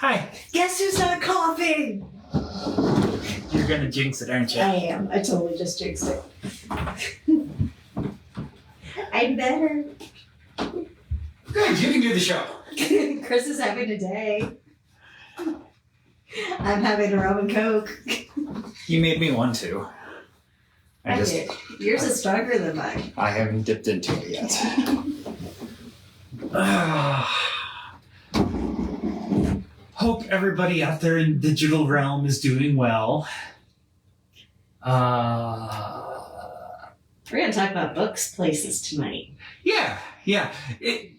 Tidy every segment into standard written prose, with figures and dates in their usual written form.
Hi. Guess who's not coughing? You're gonna jinx it, aren't you? I am. I totally just jinxed it. I'm better. Good, you can do the show. Chris is having a day. I'm having a rum and coke. You made me one too. I did. Yours is stronger than mine. I haven't dipped into it yet. Hope everybody out there in the digital realm is doing well. We're going to talk about books, places tonight. Yeah. I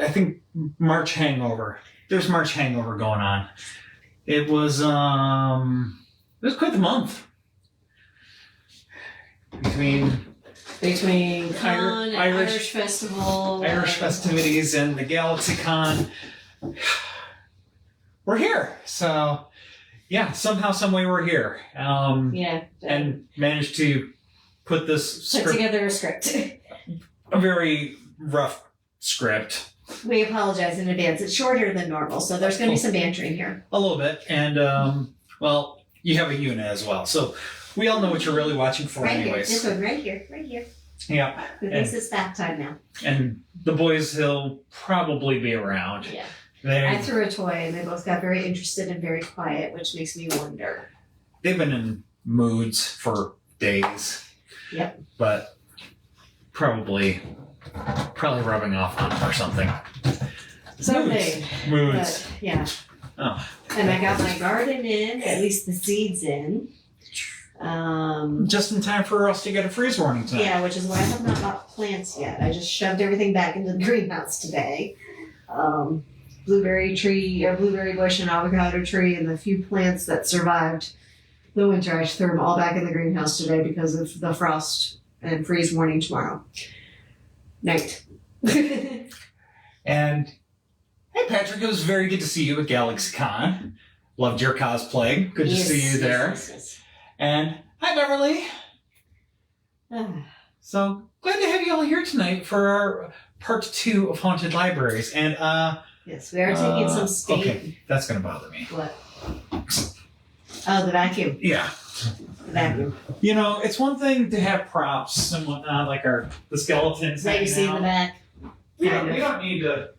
think March hangover. There's March hangover going on. It was quite the month. Between Con, Irish Festival. Irish festivities and the GalaxyCon. We're here. So, yeah, somehow, some way we're here. And managed to put together a script. A very rough script. We apologize in advance. It's shorter than normal, so there's going to be some bantering here. A little bit. And, you have a unit as well. So we all know what you're really watching for anyways. This one right here. Yeah. Who thinks it's bath time now? And the boys, he'll probably be around. Yeah. I threw a toy and they both got very interested and very quiet, which makes me wonder. They've been in moods for days. Yep. But probably rubbing off on them or something. Something. Moods. But, yeah. Oh. And I got my garden in, at least the seeds in. Just in time for us to get a freeze warning tonight. Yeah, which is why I have not bought plants yet. I just shoved everything back into the greenhouse today. Blueberry bush and avocado tree and the few plants that survived the winter, I threw them all back in the greenhouse today because of the frost and freeze warning tomorrow night. And hey Patrick, it was very good to see you at GalaxyCon. Loved your cosplay. Good to see you there. Yes. And hi Beverly. So glad to have you all here tonight for our part 2 of Haunted Libraries. And yes, we are taking some state. Okay, that's gonna bother me. What? Oh, the vacuum. Yeah. The vacuum. You know, it's one thing to have props and whatnot, like the skeletons. That you see in the back. We don't need to.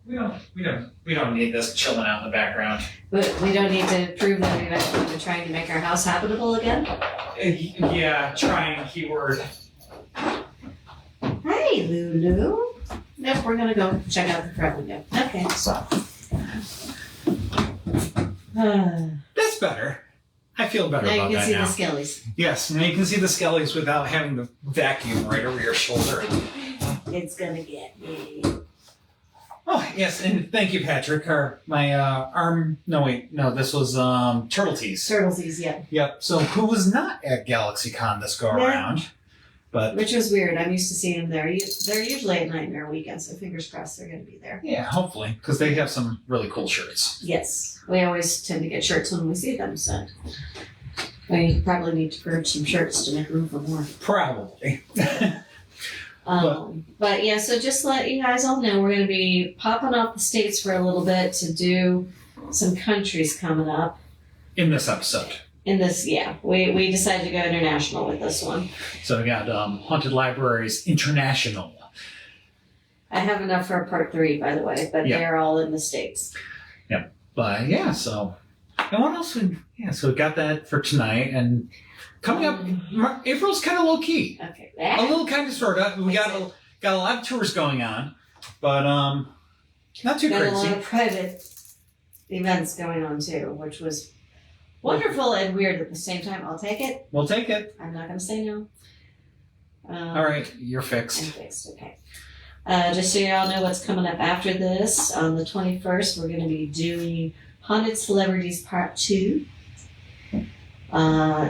We don't need this chilling out in the background. But we don't need to prove that we've actually been trying to make our house habitable again. Yeah, trying keyword. Hey, Lulu. Nope, we're gonna go check out the front window. Okay. So that's better. I feel better now about that now. you can see the skellies. Yes, now you can see the skellies without having the vacuum right over your shoulder. It's gonna get me. Oh, yes, and thank you, Patrick. My arm... No, this was Turtletees. Turtletees, yeah. Yep, so who was not at GalaxyCon this go-around. But which was weird. I'm used to seeing them there. They're usually at Nightmare Weekend, so fingers crossed they're going to be there. Yeah, hopefully, because they have some really cool shirts. Yes. We always tend to get shirts when we see them, so we probably need to purge some shirts to make room for more. Probably. But yeah, so just to let you guys all know, we're going to be popping off the states for a little bit to do some countries coming up. In this episode. In this, yeah. We decided to go international with this one. So we got Haunted Libraries International. I have enough for part 3, by the way, but they're all in the States. Yep. But yeah, so... And what else? So we got that for tonight, and... Coming up, April's kind of low-key. Okay. A little kind of sort of. We got a lot of tours going on, but not too crazy. Got a lot of private events going on too, which was wonderful and weird at the same time. I'll take it. We'll take it. I'm not going to say no. All right, you're fixed. I'm fixed, okay. Just so you all know what's coming up after this, on the 21st, we're going to be doing Haunted Celebrities Part 2.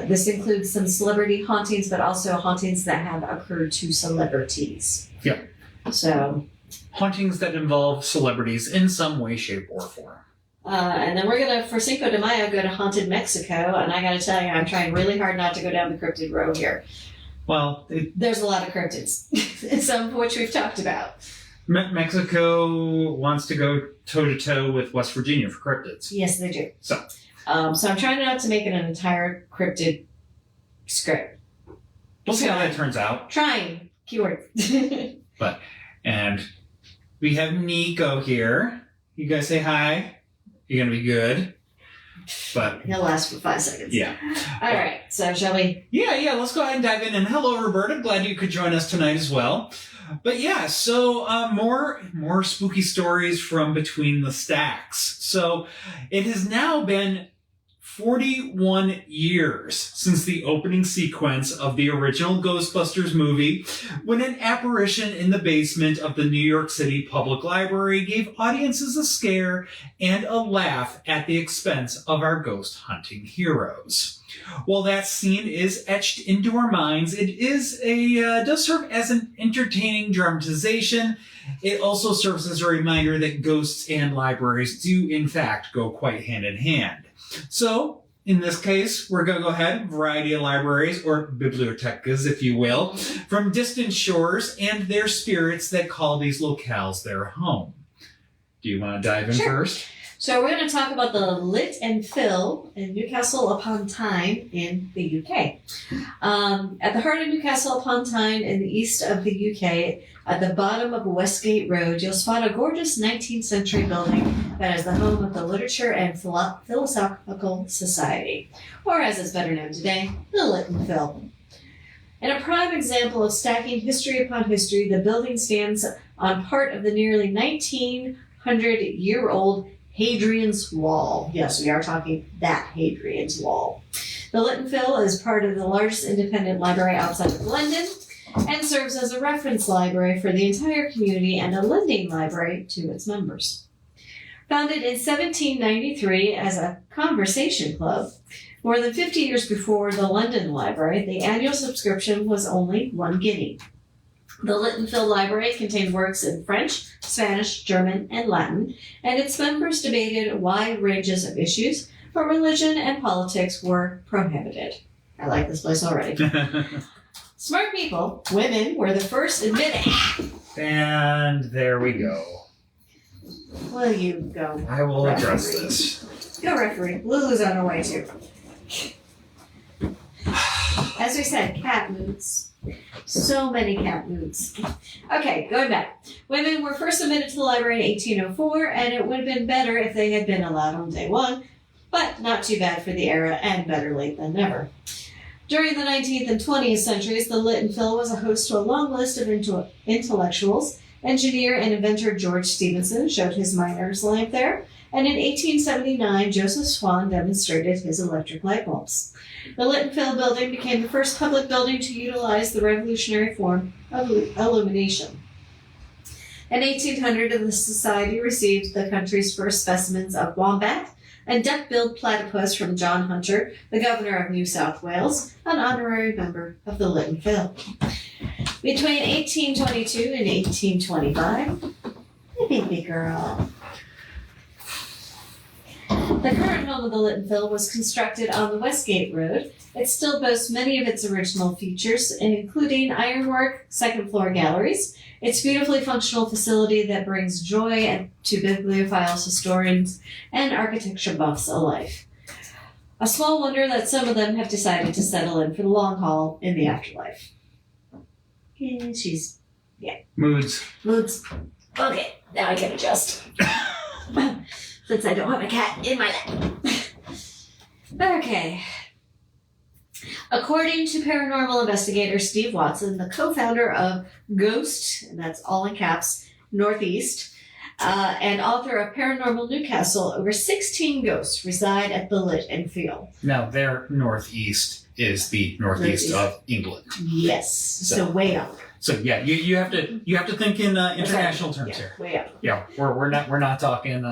This includes some celebrity hauntings, but also hauntings that have occurred to celebrities. Yep. So. Hauntings that involve celebrities in some way, shape, or form. And then we're going to, for Cinco de Mayo, go to Haunted Mexico. And I got to tell you, I'm trying really hard not to go down the cryptid road here. Well, there's a lot of cryptids, some of which we've talked about. Mexico wants to go toe-to-toe with West Virginia for cryptids. Yes, they do. So I'm trying not to make it an entire cryptid script. we'll see how that turns out. Trying. Keyword. And we have Nico here. You guys say hi. You're going to be good. But He'll last for 5 seconds. yeah. All right. So shall we? Yeah, let's go ahead and dive in. And hello, Roberta. Glad you could join us tonight as well. But yeah, so more spooky stories from between the stacks. So it has now been 41 years since the opening sequence of the original Ghostbusters movie, when an apparition in the basement of the New York City Public Library gave audiences a scare and a laugh at the expense of our ghost hunting heroes. While that scene is etched into our minds, it does serve as an entertaining dramatization. It also serves as a reminder that ghosts and libraries do, in fact, go quite hand in hand. So, in this case, we're going to go ahead, variety of libraries, or bibliotecas, if you will, from distant shores and their spirits that call these locales their home. Do you want to dive in first? So we're going to talk about the Lit and Phil in Newcastle upon Tyne in the UK. At the heart of Newcastle upon Tyne in the east of the UK, at the bottom of Westgate Road, you'll spot a gorgeous 19th century building that is the home of the Literature and Philosophical Society, or as it's better known today, the Lit and Phil. In a prime example of stacking history upon history, the building stands on part of the nearly 1900-year-old Hadrian's Wall. Yes, we are talking that Hadrian's Wall. The Lit and Phil is part of the largest independent library outside of London and serves as a reference library for the entire community and a lending library to its members. Founded in 1793 as a conversation club, more than 50 years before the London Library, the annual subscription was only 1 guinea. The Lit and Phil Library contained works in French, Spanish, German, and Latin, and its members debated wide ranges of issues, but religion and politics were prohibited. I like this place already. Smart people, women, were the first admitted. And there we go. Will you go? I will address referee? this. Go referee. Lulu's on her way too. As we said, cat moods. So many cat moods. Okay, going back. Women were first admitted to the library in 1804, and it would have been better if they had been allowed on day one, but not too bad for the era, and better late than never. During the 19th and 20th centuries, the Lit and Phil was a host to a long list of intellectuals. Engineer and inventor George Stephenson showed his miner's lamp there, and in 1879, Joseph Swan demonstrated his electric light bulbs. The Lit and Phil building became the first public building to utilize the revolutionary form of illumination. In 1800, the Society received the country's first specimens of wombat and duck-billed platypus from John Hunter, the governor of New South Wales, an honorary member of the Lit and Phil. Between 1822 and 1825, a baby girl. The current home of the Lit and Phil was constructed on the Westgate Road. It still boasts many of its original features, including ironwork, second-floor galleries, its beautifully functional facility that brings joy to bibliophiles, historians, and architecture buffs alike. A small wonder that some of them have decided to settle in for the long haul in the afterlife. Yeah, Moods. Okay, now I can adjust. Since I don't have a cat in my lap. Okay. According to paranormal investigator Steve Watson, the co-founder of Ghost, and that's all in caps, Northeast, and author of Paranormal Newcastle, over 16 ghosts reside at the Lit and Phil. Now, their northeast is the northeast of England. Yes, so way up. So yeah, you have to think in international terms here. Way up. Yeah, we're not talking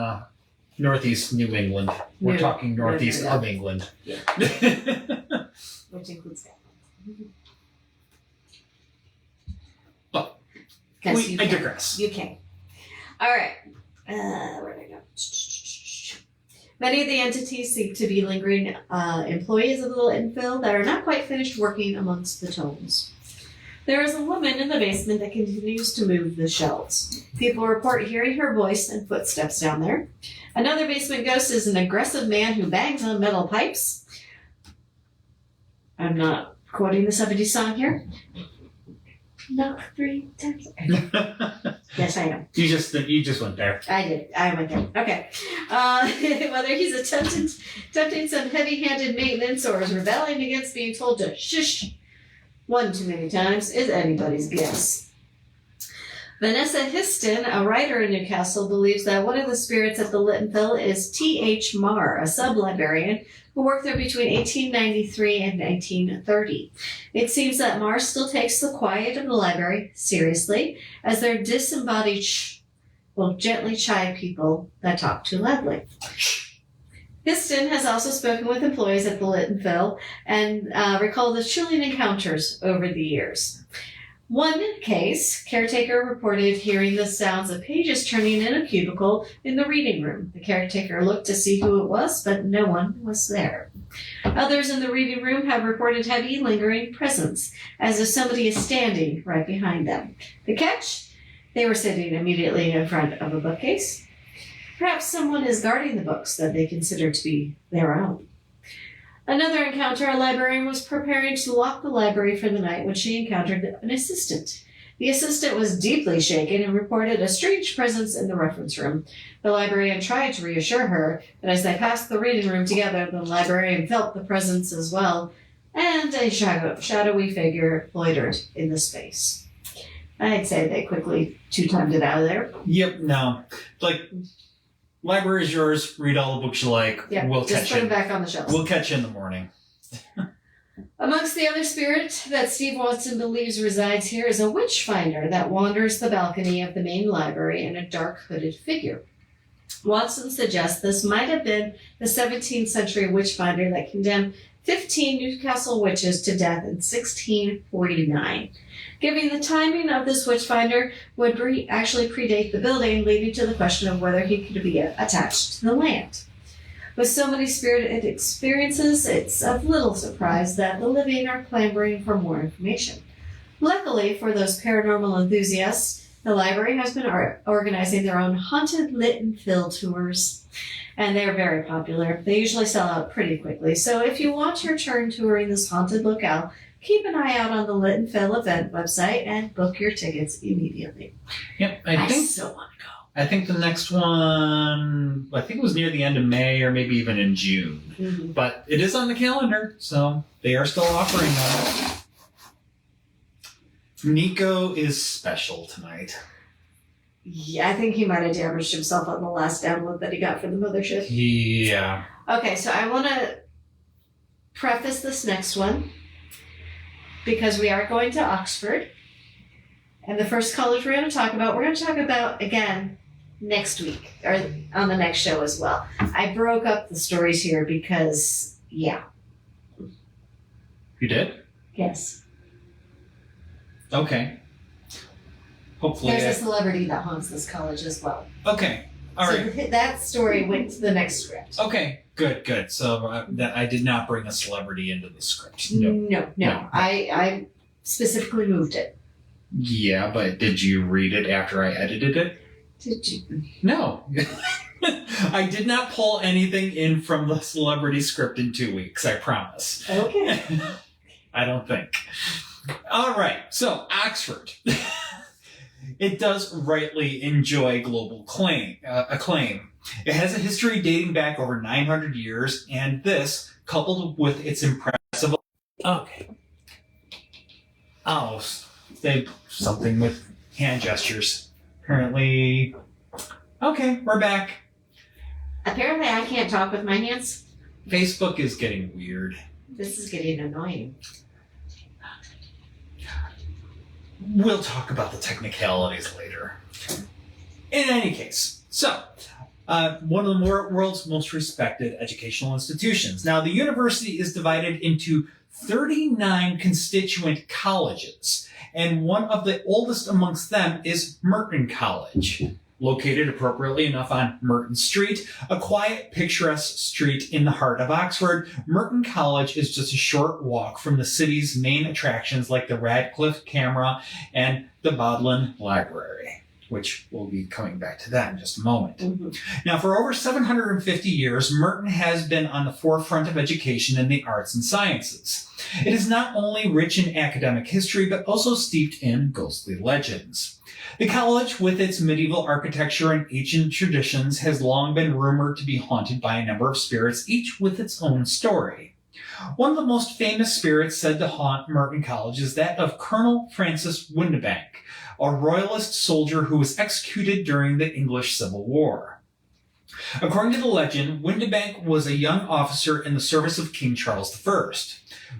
northeast New England. We're talking northeast of England. Yeah. Which includes Scotland. But I digress. You can. All right. Where did I go? Many of the entities seem to be lingering employees of the Lit and Phil that are not quite finished working amongst the tomes. There is a woman in the basement that continues to move the shelves. People report hearing her voice and footsteps down there. Another basement ghost is an aggressive man who bangs on metal pipes. I'm not quoting the 70s song here. Knock 3 times. Yes, I am. You just went there. I did. I went there. Okay. Whether he's attempting some heavy-handed maintenance or is rebelling against being told to shush one too many times is anybody's guess. Vanessa Histon, a writer in Newcastle, believes that one of the spirits at the Littenfell is T.H. Marr, a sub-librarian who worked there between 1893 and 1930. It seems that Marr still takes the quiet of the library seriously, as their disembodied will gently chide people that talk too loudly. Histon has also spoken with employees at the Littenfell and recalled the chilling encounters over the years. One case, caretaker reported hearing the sounds of pages turning in a cubicle in the reading room. The caretaker looked to see who it was, but no one was there. Others in the reading room have reported heavy, lingering presence, as if somebody is standing right behind them. The catch? They were sitting immediately in front of a bookcase. Perhaps someone is guarding the books that they consider to be their own. Another encounter, a librarian was preparing to lock the library for the night when she encountered an assistant. The assistant was deeply shaken and reported a strange presence in the reference room. The librarian tried to reassure her, but as they passed the reading room together, the librarian felt the presence as well, and a shadowy figure loitered in the space. I'd say they quickly two-timed it out of there. Yep, no. Library is yours. Read all the books you like. Yeah, we'll just catch put you. them back on the shelves. We'll catch you in the morning. Amongst the other spirit that Steve Watson believes resides here is a witch finder that wanders the balcony of the main library in a dark hooded figure. Watson suggests this might have been the 17th century witch finder that condemned 15 Newcastle witches to death in 1649. Given the timing of this witch finder would actually predate the building, leading to the question of whether he could be attached to the land. With so many spirited experiences, it's of little surprise that the living are clamoring for more information. Luckily for those paranormal enthusiasts, the library has been organizing their own haunted Littenfell tours, and they're very popular. They usually sell out pretty quickly, so if you want your turn touring this haunted locale, keep an eye out on the Littenfell event website and book your tickets immediately. Yep, I still want to go. I think the next one, I think it was near the end of May or maybe even in June. Mm-hmm. But it is on the calendar, so they are still offering that. Nico is special tonight. Yeah, I think he might have damaged himself on the last download that he got for the mothership. Yeah. Okay, so I want to preface this next one because we are going to Oxford. And the first college we're going to talk about, again, next week, or on the next show as well. I broke up the stories here because, yeah. You did? Yes. Okay. Hopefully. There's a celebrity that haunts this college as well. Okay. All right. So that story went to the next script. Okay. Good. So that I did not bring a celebrity into the script. No. I specifically moved it. Yeah, but did you read it after I edited it? Did you? No. I did not pull anything in from the celebrity script in 2 weeks, I promise. Okay. I don't think. All right, so Oxford. It does rightly enjoy global acclaim. It has a history dating back over 900 years, and this, coupled with its impressive... Okay. Oh, they something with hand gestures. Apparently... Okay, we're back. Apparently I can't talk with my hands. Facebook is getting weird. This is getting annoying. We'll talk about the technicalities later. In any case, so, one of the world's most respected educational institutions. Now, the university is divided into 39 constituent colleges, and one of the oldest amongst them is Merton College. Located appropriately enough on Merton Street, a quiet, picturesque street in the heart of Oxford, Merton College is just a short walk from the city's main attractions like the Radcliffe Camera and the Bodleian Library, which we'll be coming back to that in just a moment. Mm-hmm. Now, for over 750 years, Merton has been on the forefront of education in the arts and sciences. It is not only rich in academic history, but also steeped in ghostly legends. The college, with its medieval architecture and ancient traditions, has long been rumored to be haunted by a number of spirits, each with its own story. One of the most famous spirits said to haunt Merton College is that of Colonel Francis Windibank, a royalist soldier who was executed during the English Civil War. According to the legend, Windibank was a young officer in the service of King Charles I.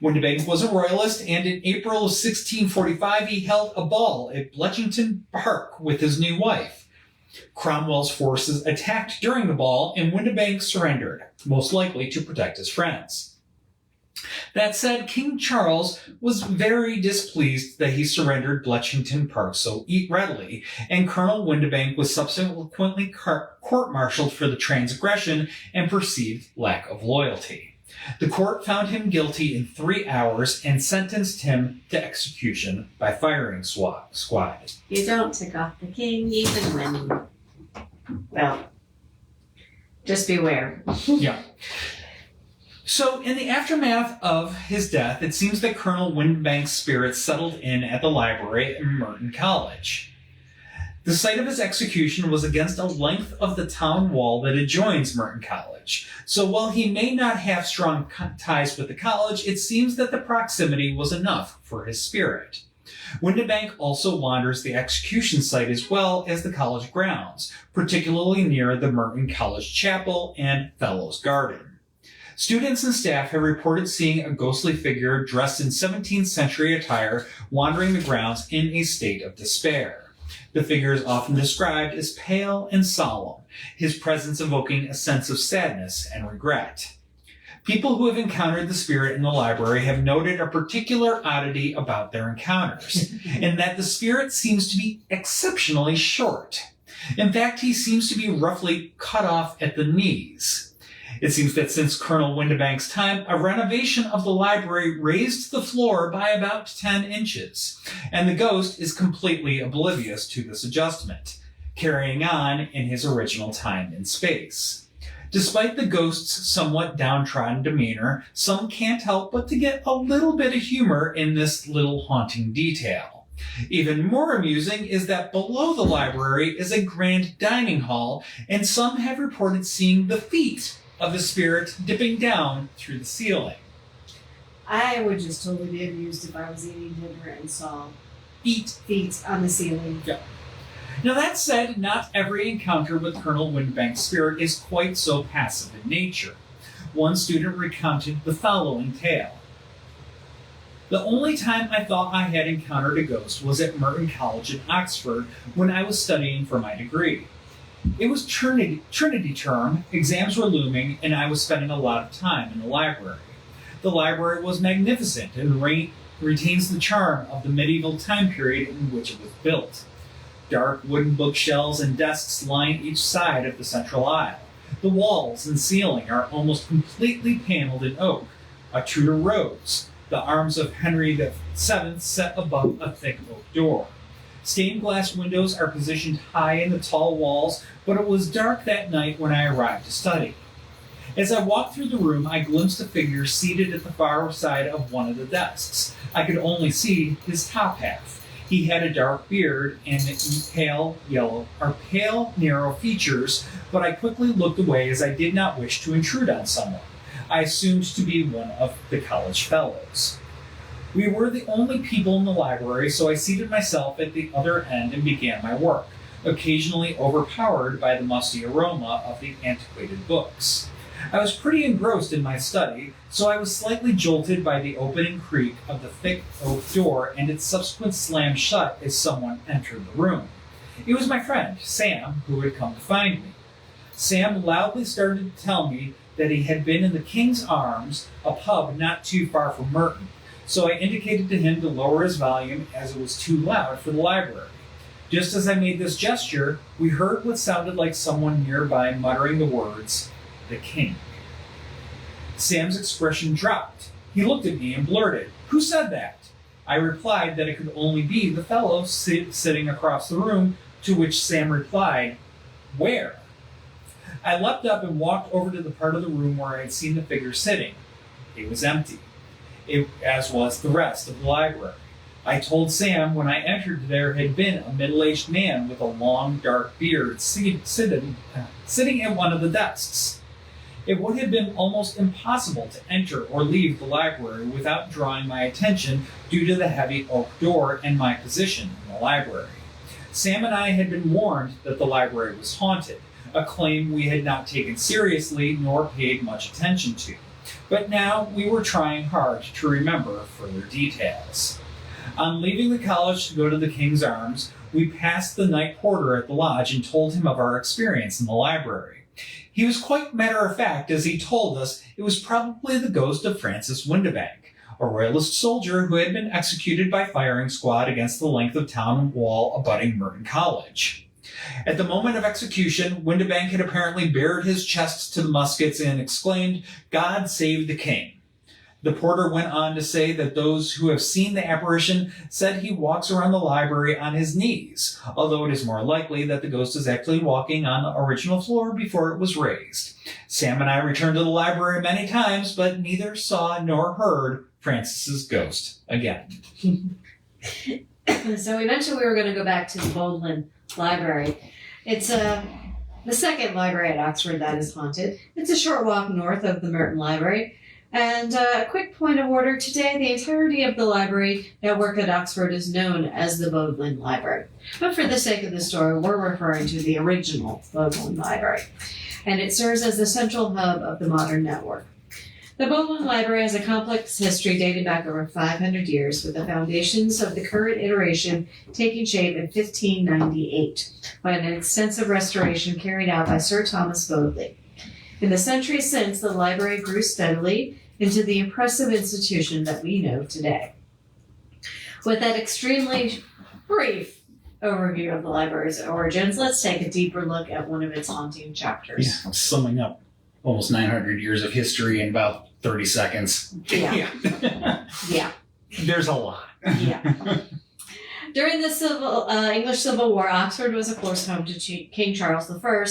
Windibank was a royalist, and in April of 1645 he held a ball at Bletchington Park with his new wife. Cromwell's forces attacked during the ball, and Windibank surrendered, most likely to protect his friends. That said, King Charles was very displeased that he surrendered Bletchington Park so readily, and Colonel Windibank was subsequently court-martialed for the transgression and perceived lack of loyalty. The court found him guilty in 3 hours and sentenced him to execution by firing squad. You don't take off the king even when... Well, just beware. Yeah. So, in the aftermath of his death, it seems that Colonel Windibank's spirit settled in at the library at Merton College. The site of his execution was against a length of the town wall that adjoins Merton College. So while he may not have strong ties with the college, it seems that the proximity was enough for his spirit. Windibank also wanders the execution site as well as the college grounds, particularly near the Merton College Chapel and Fellows Garden. Students and staff have reported seeing a ghostly figure dressed in 17th century attire wandering the grounds in a state of despair. The figure is often described as pale and solemn, his presence evoking a sense of sadness and regret. People who have encountered the spirit in the library have noted a particular oddity about their encounters, in that the spirit seems to be exceptionally short. In fact, he seems to be roughly cut off at the knees. It seems that since Colonel Windibank's time, a renovation of the library raised the floor by about 10 inches, and the ghost is completely oblivious to this adjustment, carrying on in his original time and space. Despite the ghost's somewhat downtrodden demeanor, some can't help but to get a little bit of humor in this little haunting detail. Even more amusing is that below the library is a grand dining hall, and some have reported seeing the feet of the spirit dipping down through the ceiling. I would just totally be amused if I was eating dinner and saw feet on the ceiling. Yeah. Now that said, not every encounter with Colonel Windibank's spirit is quite so passive in nature. One student recounted the following tale. The only time I thought I had encountered a ghost was at Merton College in Oxford when I was studying for my degree. It was Trinity term, exams were looming, and I was spending a lot of time in the library. The library was magnificent and retains the charm of the medieval time period in which it was built. Dark wooden bookshelves and desks line each side of the central aisle. The walls and ceiling are almost completely paneled in oak, a Tudor rose, the arms of Henry VII set above a thick oak door. Stained glass windows are positioned high in the tall walls, but it was dark that night when I arrived to study. As I walked through the room, I glimpsed a figure seated at the far side of one of the desks. I could only see his top half. He had a dark beard and pale, narrow features, but I quickly looked away as I did not wish to intrude on someone. I assumed to be one of the college fellows. We were the only people in the library, so I seated myself at the other end and began my work, occasionally overpowered by the musty aroma of the antiquated books. I was pretty engrossed in my study, so I was slightly jolted by the opening creak of the thick oak door and its subsequent slam shut as someone entered the room. It was my friend, Sam, who had come to find me. Sam loudly started to tell me that he had been in the King's Arms, a pub not too far from Merton, so I indicated to him to lower his volume as it was too loud for the library. Just as I made this gesture, we heard what sounded like someone nearby muttering the words, "The King." Sam's expression dropped. He looked at me and blurted, "Who said that?" I replied that it could only be the fellow sitting across the room, to which Sam replied, "Where?" I leapt up and walked over to the part of the room where I had seen the figure sitting. It was empty, as was the rest of the library. I told Sam when I entered there had been a middle-aged man with a long, dark beard sitting at one of the desks. It would have been almost impossible to enter or leave the library without drawing my attention due to the heavy oak door and my position in the library. Sam and I had been warned that the library was haunted, a claim we had not taken seriously nor paid much attention to. But now we were trying hard to remember further details. On leaving the college to go to the King's Arms, we passed the night porter at the lodge and told him of our experience in the library. He was quite matter-of-fact as he told us it was probably the ghost of Francis Windibank, a royalist soldier who had been executed by firing squad against the length of town wall abutting Merton College. At the moment of execution, Windibank had apparently bared his chest to the muskets and exclaimed, "God save the king." The porter went on to say that those who have seen the apparition said he walks around the library on his knees, although it is more likely that the ghost is actually walking on the original floor before it was raised. Sam and I returned to the library many times, but neither saw nor heard Francis's ghost again. So we mentioned we were going to go back to the Bodleian Library. It's the second library at Oxford that is haunted. It's a short walk north of the Merton Library. And a quick point of order, today the entirety of the library network at Oxford is known as the Bodleian Library. But for the sake of the story, we're referring to the original Bodleian Library. And it serves as the central hub of the modern network. The Bodleian Library has a complex history dating back over 500 years, with the foundations of the current iteration taking shape in 1598 by an extensive restoration carried out by Sir Thomas Bodleian. In the centuries since, the library grew steadily into the impressive institution that we know today. With that extremely brief overview of the library's origins, let's take a deeper look at one of its haunting chapters. Yeah, I'm summing up almost 900 years of history in about 30 seconds. Yeah. Yeah. There's a lot. Yeah. During the English Civil War, Oxford was, of course, home to King Charles I,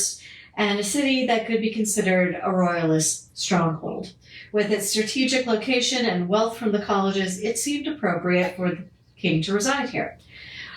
and a city that could be considered a royalist stronghold. With its strategic location and wealth from the colleges, it seemed appropriate for the king to reside here.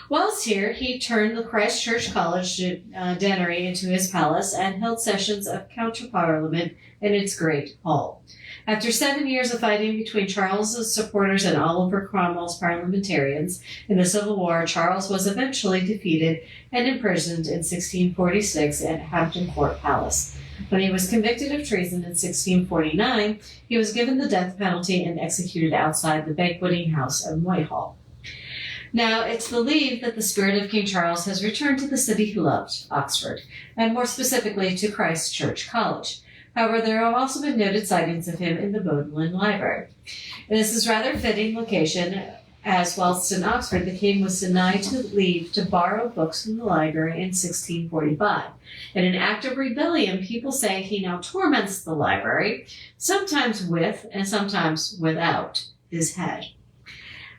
Whilst here, he turned the Christ Church College deanery into his palace and held sessions of counter-parliament in its great hall. After 7 years of fighting between Charles's supporters and Oliver Cromwell's parliamentarians in the Civil War, Charles was eventually defeated and imprisoned in 1646 at Hampton Court Palace. When he was convicted of treason in 1649, he was given the death penalty and executed outside the banqueting house of Whitehall. Now, it's believed that the spirit of King Charles has returned to the city he loved, Oxford, and more specifically to Christ Church College. However, there have also been noted sightings of him in the Bodleian Library. This is rather fitting location, as whilst in Oxford, the king was denied leave to borrow books from the library in 1645. In an act of rebellion, people say he now torments the library, sometimes with and sometimes without his head.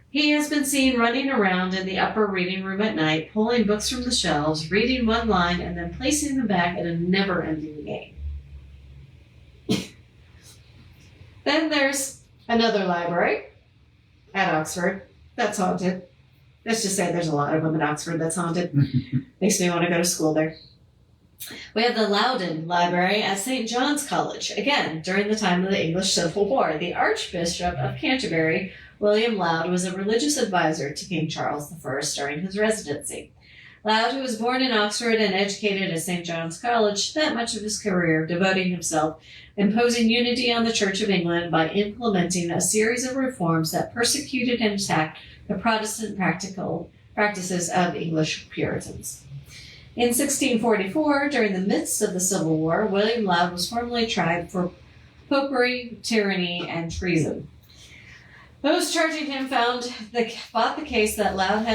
He has been seen running around in the upper reading room at night, pulling books from the shelves, reading one line, and then placing them back in a never-ending game. Then there's another library at Oxford that's haunted. Let's just say there's a lot of them at Oxford that's haunted. Makes me want to go to school there. We have the Laudian Library at St. John's College. Again, during the time of the English Civil War, the Archbishop of Canterbury, William Laud, was a religious advisor to King Charles I during his residency. Laud, who was born in Oxford and educated at St. John's College, spent much of his career devoting himself imposing unity on the Church of England by implementing a series of reforms that persecuted and attacked the Protestant practices of English Puritans. In 1644, during the midst of the Civil War, William Laud was formally tried for popery, tyranny, and treason. Those charging him fought the case that Laud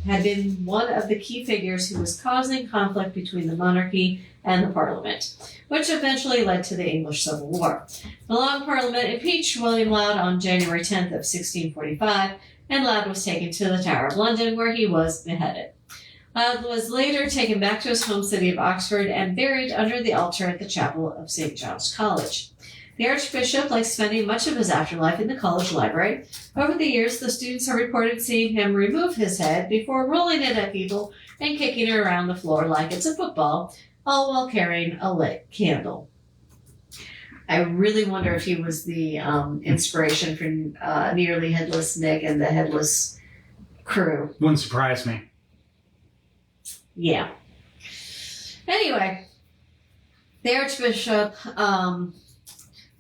had been one of the key figures who was causing conflict between the monarchy and the Parliament, which eventually led to the English Civil War. The Long Parliament impeached William Laud on January 10th of 1645, and Laud was taken to the Tower of London, where he was beheaded. Laud was later taken back to his home city of Oxford and buried under the altar at the chapel of St. John's College. The Archbishop liked spending much of his afterlife in the college library. Over the years, the students have reported seeing him remove his head before rolling it at people and kicking it around the floor like it's a football, all while carrying a lit candle. I really wonder if he was the inspiration for Nearly Headless Nick and the Headless Crew. Wouldn't surprise me. Yeah. Anyway, the Archbishop...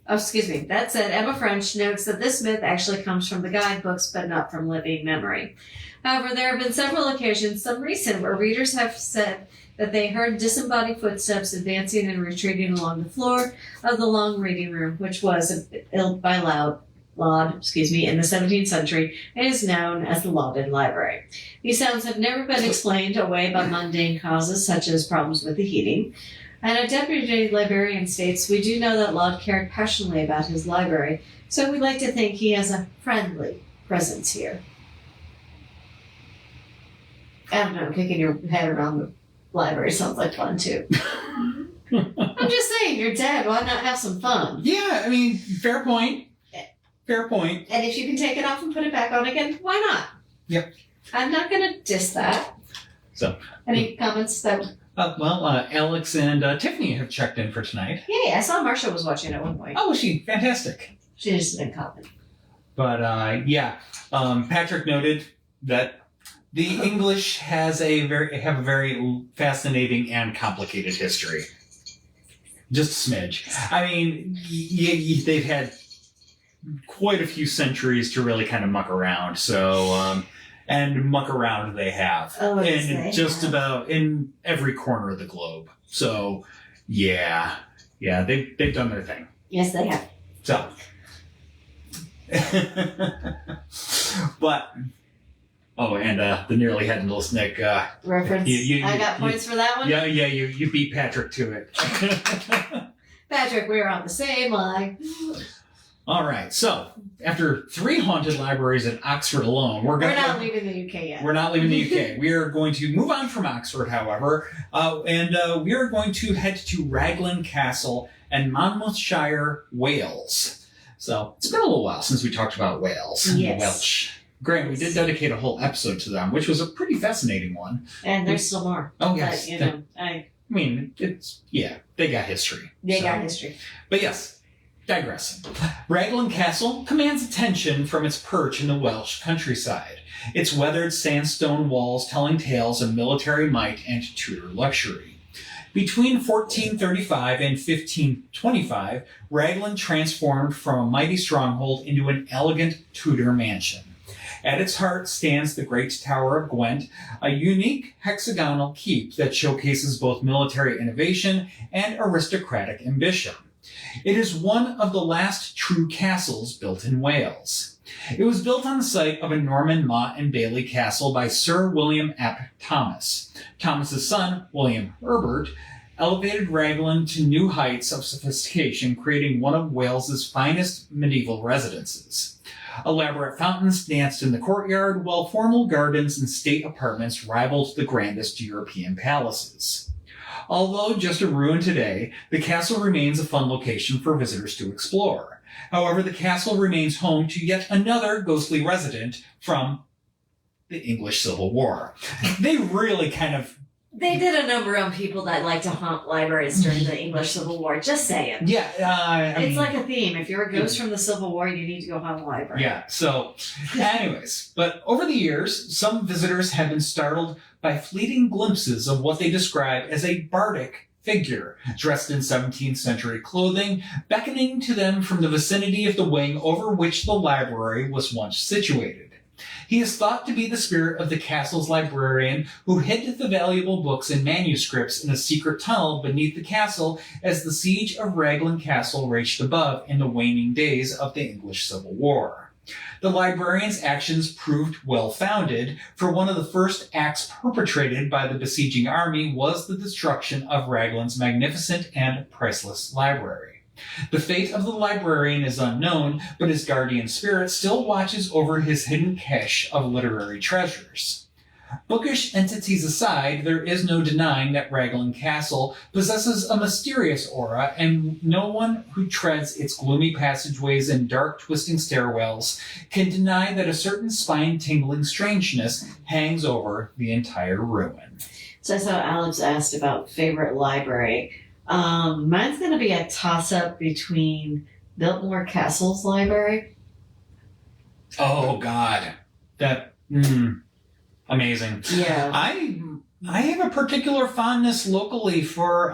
that said, Emma French notes that this myth actually comes from the guidebooks, but not from living memory. However, there have been several occasions, some recent, where readers have said that they heard disembodied footsteps advancing and retreating along the floor of the long reading room, which was built by Laud in the 17th century and is known as the Laudian Library. These sounds have never been explained away by mundane causes such as problems with the heating. And a deputy librarian states, "We do know that Laud cared passionately about his library, so we like to think he has a friendly presence here." I don't know, kicking your head around the library sounds like fun too. I'm just saying, you're dead, why not have some fun? Yeah, I mean, fair point. Fair point. And if you can take it off and put it back on again, why not? Yep. I'm not going to diss that. So, any comments that... Alex and Tiffany have checked in for tonight. Yay, I saw Marsha was watching at one point. Oh, was she? Fantastic. She just didn't comment. But, Patrick noted that the English have a very fascinating and complicated history. Just a smidge. I mean, they've had quite a few centuries to really kind of muck around, so... and muck around they have. Oh, yes, and just about in every corner of the globe. So, yeah, they've done their thing. Yes, they have. So, but, the Nearly Headless Nick reference. I got points for that one. Yeah, you beat Patrick to it. Patrick, we're on the same line. All right, so after 3 haunted libraries in Oxford alone, we're not leaving the UK yet. We're not leaving the UK. We are going to move on from Oxford, however, and we are going to head to Raglan Castle and Monmouthshire, Wales. So it's been a little while since we talked about Wales. Yes. Welsh. Granted, we did dedicate a whole episode to them, which was a pretty fascinating one. And there's still more. Oh, yes. But, I mean, they got history. They got history. But yes. Digressing. Raglan Castle commands attention from its perch in the Welsh countryside, its weathered sandstone walls telling tales of military might and Tudor luxury. Between 1435 and 1525, Raglan transformed from a mighty stronghold into an elegant Tudor mansion. At its heart stands the Great Tower of Gwent, a unique hexagonal keep that showcases both military innovation and aristocratic ambition. It is one of the last true castles built in Wales. It was built on the site of a Norman motte and bailey castle by Sir William ap Thomas. Thomas's son, William Herbert, elevated Raglan to new heights of sophistication, creating one of Wales's finest medieval residences. Elaborate fountains danced in the courtyard, while formal gardens and state apartments rivaled the grandest European palaces. Although just a ruin today, the castle remains a fun location for visitors to explore. However, the castle remains home to yet another ghostly resident from the English Civil War. They really kind of... They did a number on people that like to haunt libraries during the English Civil War, just saying. Yeah, it's like a theme. If you're a ghost from the Civil War, you need to go haunt a library. Yeah, so anyways, but over the years, some visitors have been startled by fleeting glimpses of what they describe as a bardic figure, dressed in 17th century clothing, beckoning to them from the vicinity of the wing over which the library was once situated. He is thought to be the spirit of the castle's librarian who hid the valuable books and manuscripts in a secret tunnel beneath the castle as the siege of Raglan Castle raged above in the waning days of the English Civil War. The librarian's actions proved well-founded, for one of the first acts perpetrated by the besieging army was the destruction of Raglan's magnificent and priceless library. The fate of the librarian is unknown, but his guardian spirit still watches over his hidden cache of literary treasures. Bookish entities aside, there is no denying that Raglan Castle possesses a mysterious aura, and no one who treads its gloomy passageways and dark, twisting stairwells can deny that a certain spine-tingling strangeness hangs over the entire ruin. So I saw Alex asked about favorite library. Mine's going to be a toss-up between Biltmore Castle's library. Oh, God. Amazing. Yeah. I have a particular fondness locally for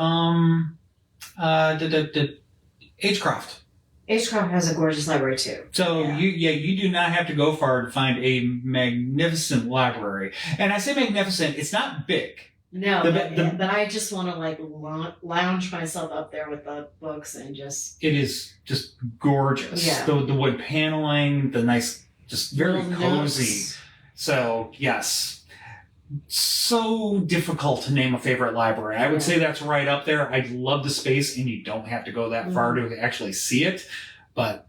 Agecroft. Agecroft has a gorgeous library too. So you do not have to go far to find a magnificent library. And I say magnificent, it's not big. No, but I just want to like lounge myself up there with the books and just. It is just gorgeous. Yeah. The wood paneling, the nice, just very Little cozy. notes. So, yes. So difficult to name a favorite library. I would say that's right up there. I love the space, and you don't have to go that far to actually see it. But,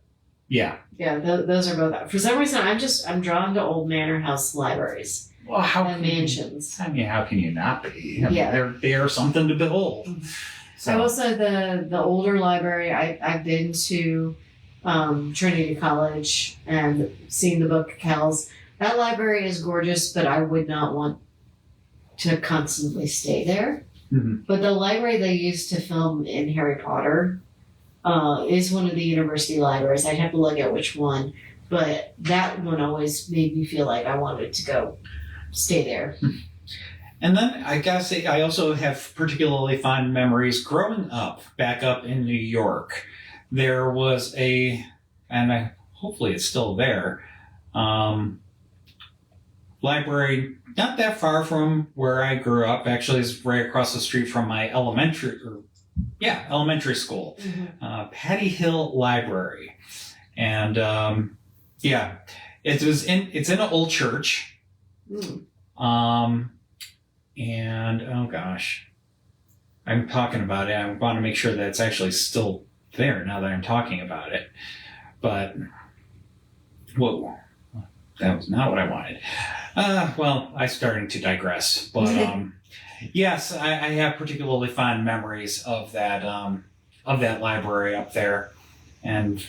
yeah. Yeah, those are both. For some reason, I'm drawn to old manor house libraries. Well, And mansions. I mean, how can you not be? I mean, Yeah. they are something to behold. So also the older library, I've been to Trinity College and seen the book Kells. That library is gorgeous, but I would not want to constantly stay there. Mm-hmm. But the library they used to film in Harry Potter is one of the university libraries. I'd have to look at which one, but that one always made me feel like I wanted to go stay there. And then I gotta say, I also have particularly fond memories growing up, back up in New York. There was hopefully it's still there, library not that far from where I grew up. Actually, it's right across the street from my elementary school, Patty Hill Library. And it's in an old church. And oh gosh, I'm talking about it. I want to make sure that it's actually still there now that I'm talking about it. But whoa, that was not what I wanted. Well, I'm starting to digress. But yes, I have particularly fond memories of that library up there. And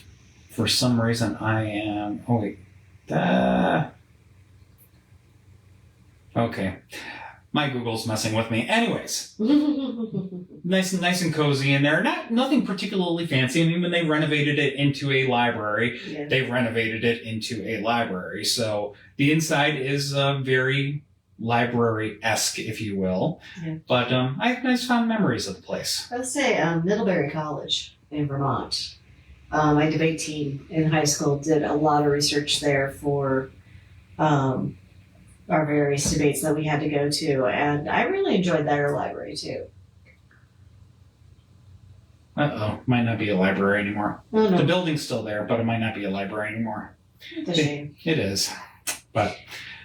for some reason, I am. Oh wait, okay. My Google's messing with me. Anyways, nice and cozy in there. Nothing particularly fancy. I mean, when they renovated it into a library, they renovated it into a library. So the inside is very library-esque, if you will. Yeah. But I have nice fond memories of the place. I would say Middlebury College in Vermont. My debate team in high school did a lot of research there for our various debates that we had to go to, and I really enjoyed their library too. Might not be a library anymore. Oh, no. The building's still there, but it might not be a library anymore. It's a shame. It is. But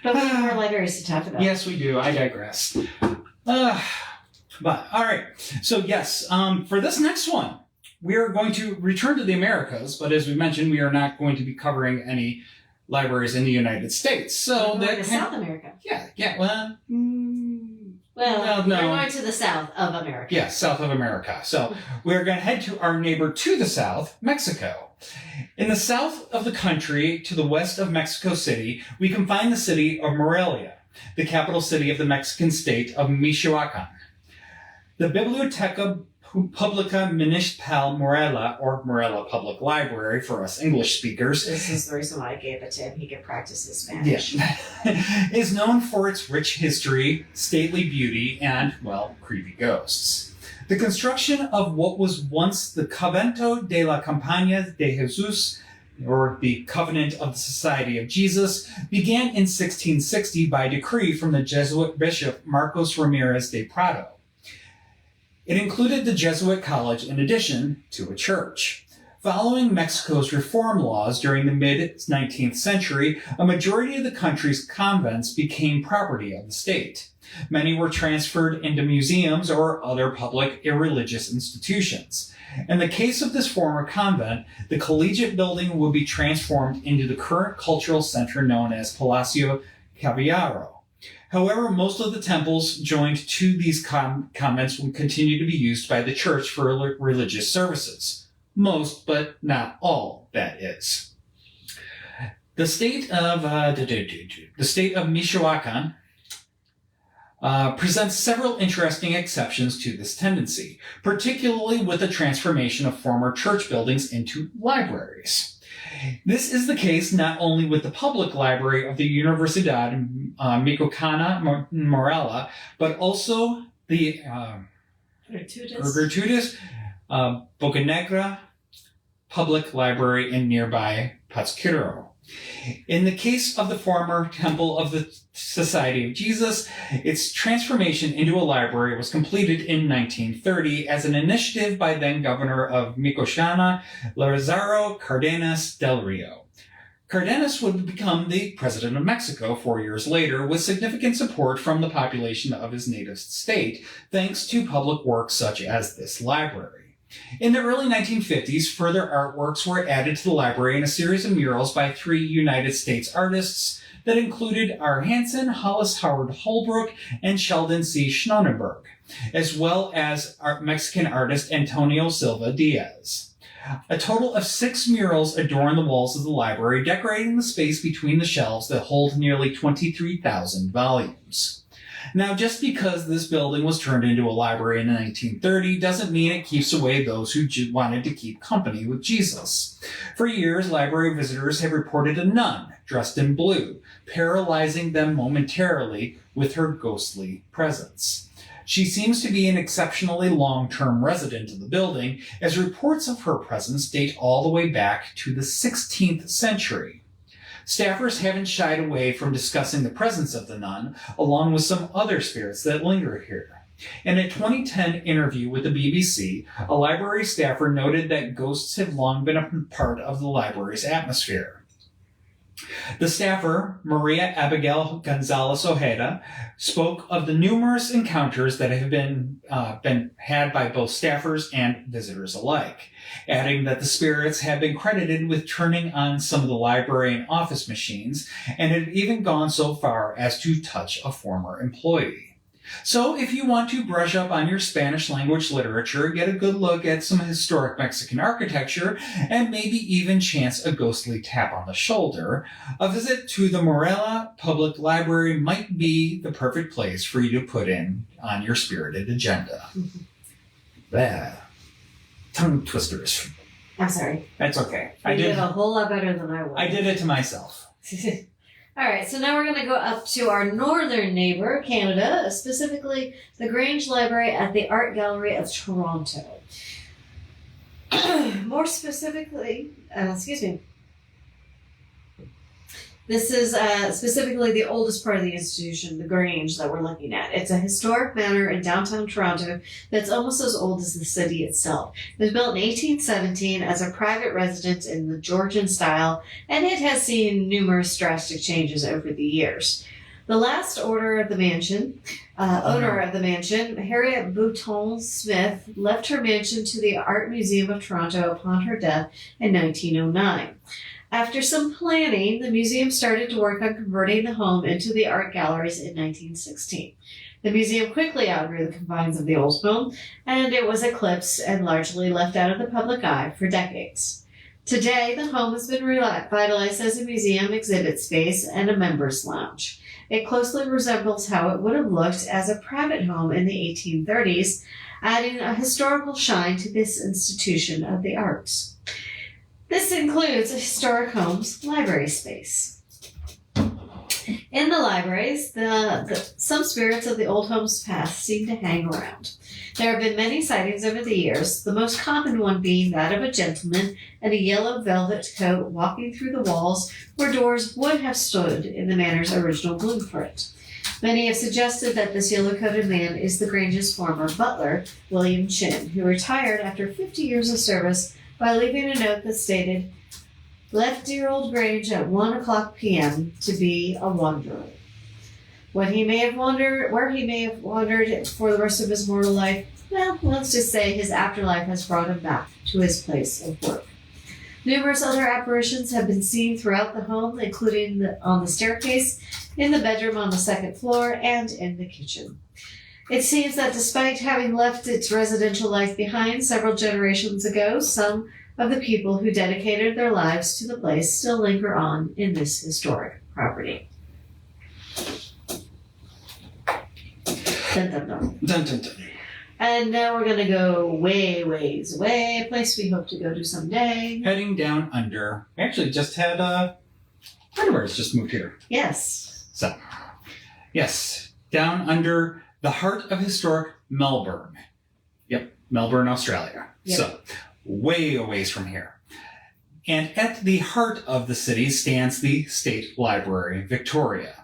we have more libraries to talk about. Yes, we do. I digress. But all right. So yes, for this next one, we are going to return to the Americas, but as we mentioned, we are not going to be covering any libraries in the United States. So that South America. Yeah. Well, no. We're going to the south of America. Yeah, south of America. So we're going to head to our neighbor to the south, Mexico. In the south of the country, to the west of Mexico City, we can find the city of Morelia, the capital city of the Mexican state of Michoacan. The Biblioteca Publica Municipal Morelia, or Morelia Public Library for us English speakers. This is the reason why I gave it to him. He could practice his Spanish. Yeah. Is known for its rich history, stately beauty, and, well, creepy ghosts. The construction of what was once the Convento de la Compañía de Jesús, or the Covenant of the Society of Jesus, began in 1660 by decree from the Jesuit bishop Marcos Ramirez de Prado. It included the Jesuit college in addition to a church. Following Mexico's reform laws during the mid-19th century, a majority of the country's convents became property of the state. Many were transferred into museums or other public irreligious institutions. In the case of this former convent, the collegiate building would be transformed into the current cultural center known as Palacio Caballero. However, most of the temples joined to these convents would continue to be used by the church for religious services. Most, but not all, that is. The state of Michoacan presents several interesting exceptions to this tendency, particularly with the transformation of former church buildings into libraries. This is the case not only with the public library of the Universidad Michoacana Morelia, but also the Gratuitous Bocanegra Public Library in nearby Patsquiro. In the case of the former Temple of the Society of Jesus, its transformation into a library was completed in 1930 as an initiative by then Governor of Michoacan, Lázaro Cárdenas del Rio. Cárdenas would become the President of Mexico 4 years later with significant support from the population of his native state, thanks to public works such as this library. In the early 1950s, further artworks were added to the library in a series of murals by 3 United States artists that included R. Hansen, Hollis Howard Holbrook, and Sheldon C. Schnonenberg, as well as Mexican artist Antonio Silva Diaz. A total of 6 murals adorn the walls of the library, decorating the space between the shelves that hold nearly 23,000 volumes. Now, just because this building was turned into a library in 1930 doesn't mean it keeps away those who wanted to keep company with Jesus. For years, library visitors have reported a nun dressed in blue, paralyzing them momentarily with her ghostly presence. She seems to be an exceptionally long-term resident of the building, as reports of her presence date all the way back to the 16th century. Staffers haven't shied away from discussing the presence of the nun, along with some other spirits that linger here. In a 2010 interview with the BBC, a library staffer noted that ghosts have long been a part of the library's atmosphere. The staffer, Maria Abigail Gonzalez Ojeda, spoke of the numerous encounters that have been had by both staffers and visitors alike, adding that the spirits have been credited with turning on some of the library and office machines, and had even gone so far as to touch a former employee. So if you want to brush up on your Spanish language literature, get a good look at some historic Mexican architecture, and maybe even chance a ghostly tap on the shoulder, a visit to the Morelia Public Library might be the perfect place for you to put in on your spirited agenda. There. Tongue twisters. I'm sorry. That's okay. You did a whole lot better than I would. I did it to myself. All right, so now we're going to go up to our northern neighbor, Canada, specifically the Grange Library at the Art Gallery of Toronto. More specifically, this is specifically the oldest part of the institution, the Grange, that we're looking at. It's a historic manor in downtown Toronto that's almost as old as the city itself. It was built in 1817 as a private residence in the Georgian style, and it has seen numerous drastic changes over the years. The last owner of the mansion, Harriet Bouton Smith, left her mansion to the Art Museum of Toronto upon her death in 1909. After some planning, the museum started to work on converting the home into the art galleries in 1916. The museum quickly outgrew the confines of the old home, and it was eclipsed and largely left out of the public eye for decades. Today, the home has been revitalized as a museum exhibit space and a members' lounge. It closely resembles how it would have looked as a private home in the 1830s, adding a historical shine to this institution of the arts. This includes a historic home's library space. In the libraries, some spirits of the old home's past seem to hang around. There have been many sightings over the years, the most common one being that of a gentleman in a yellow velvet coat walking through the walls where doors would have stood in the manor's original blueprint. Many have suggested that this yellow-coated man is the Grange's former butler, William Chin, who retired after 50 years of service by leaving a note that stated, "Left dear old Grange at 1:00 p.m. to be a wanderer." Where he may have wandered for the rest of his mortal life, well, let's just say his afterlife has brought him back to his place of work. Numerous other apparitions have been seen throughout the home, including on the staircase, in the bedroom on the second floor, and in the kitchen. It seems that despite having left its residential life behind several generations ago, some of the people who dedicated their lives to the place still linger on in this historic property. Dun, dun, dun. Dun, dun, dun. And now we're going to go way, ways away, a place we hope to go to someday. Heading down under. We actually just had Underwear's just moved here. Yes. So, yes, down under the heart of historic Melbourne. Yep, Melbourne, Australia. Yep. So, way a ways from here. And at the heart of the city stands the State Library, Victoria.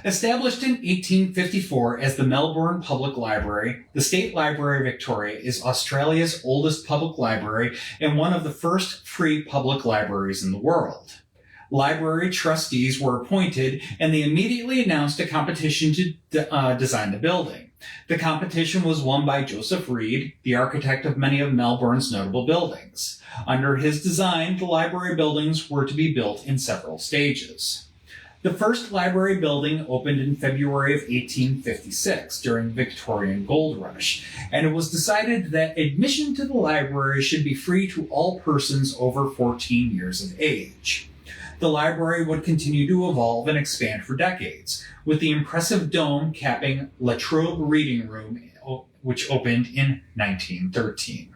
Established in 1854 as the Melbourne Public Library, the State Library Victoria is Australia's oldest public library and one of the first free public libraries in the world. Library trustees were appointed, and they immediately announced a competition to design the building. The competition was won by Joseph Reed, the architect of many of Melbourne's notable buildings. Under his design, the library buildings were to be built in several stages. The first library building opened in February of 1856 during the Victorian Gold Rush, and it was decided that admission to the library should be free to all persons over 14 years of age. The library would continue to evolve and expand for decades, with the impressive dome capping La Trobe Reading Room, which opened in 1913.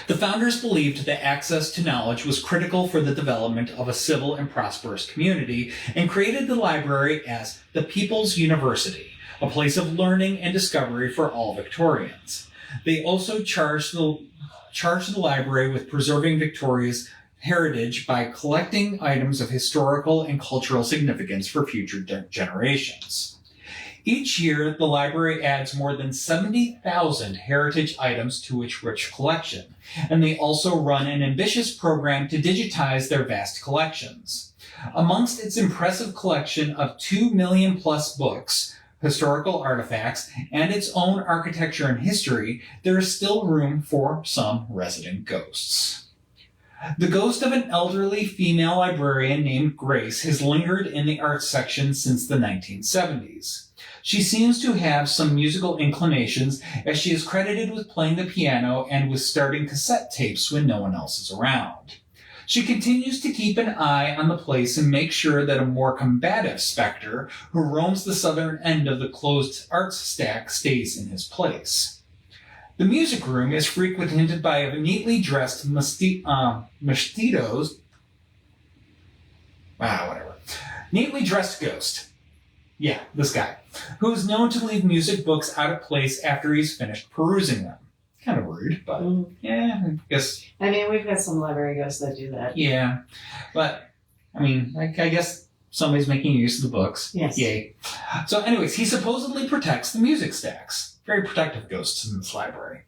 The founders believed that access to knowledge was critical for the development of a civil and prosperous community, and created the library as the People's University, a place of learning and discovery for all Victorians. They also charged the library with preserving Victoria's heritage by collecting items of historical and cultural significance for future generations. Each year, the library adds more than 70,000 heritage items to its rich collection, and they also run an ambitious program to digitize their vast collections. Amongst its impressive collection of 2 million plus books, historical artifacts, and its own architecture and history, there is still room for some resident ghosts. The ghost of an elderly female librarian named Grace has lingered in the arts section since the 1970s. She seems to have some musical inclinations, as she is credited with playing the piano and with starting cassette tapes when no one else is around. She continues to keep an eye on the place and make sure that a more combative specter who roams the southern end of the closed arts stack stays in his place. The music room is frequented by a neatly dressed neatly dressed ghost. Yeah, this guy, who is known to leave music books out of place after he's finished perusing them. Kind of rude, but yeah, I guess. I mean, we've got some library ghosts that do that. Yeah, but I mean, I guess somebody's making use of the books. Yes. Yay. So anyways, he supposedly protects the music stacks. Very protective ghosts in this library.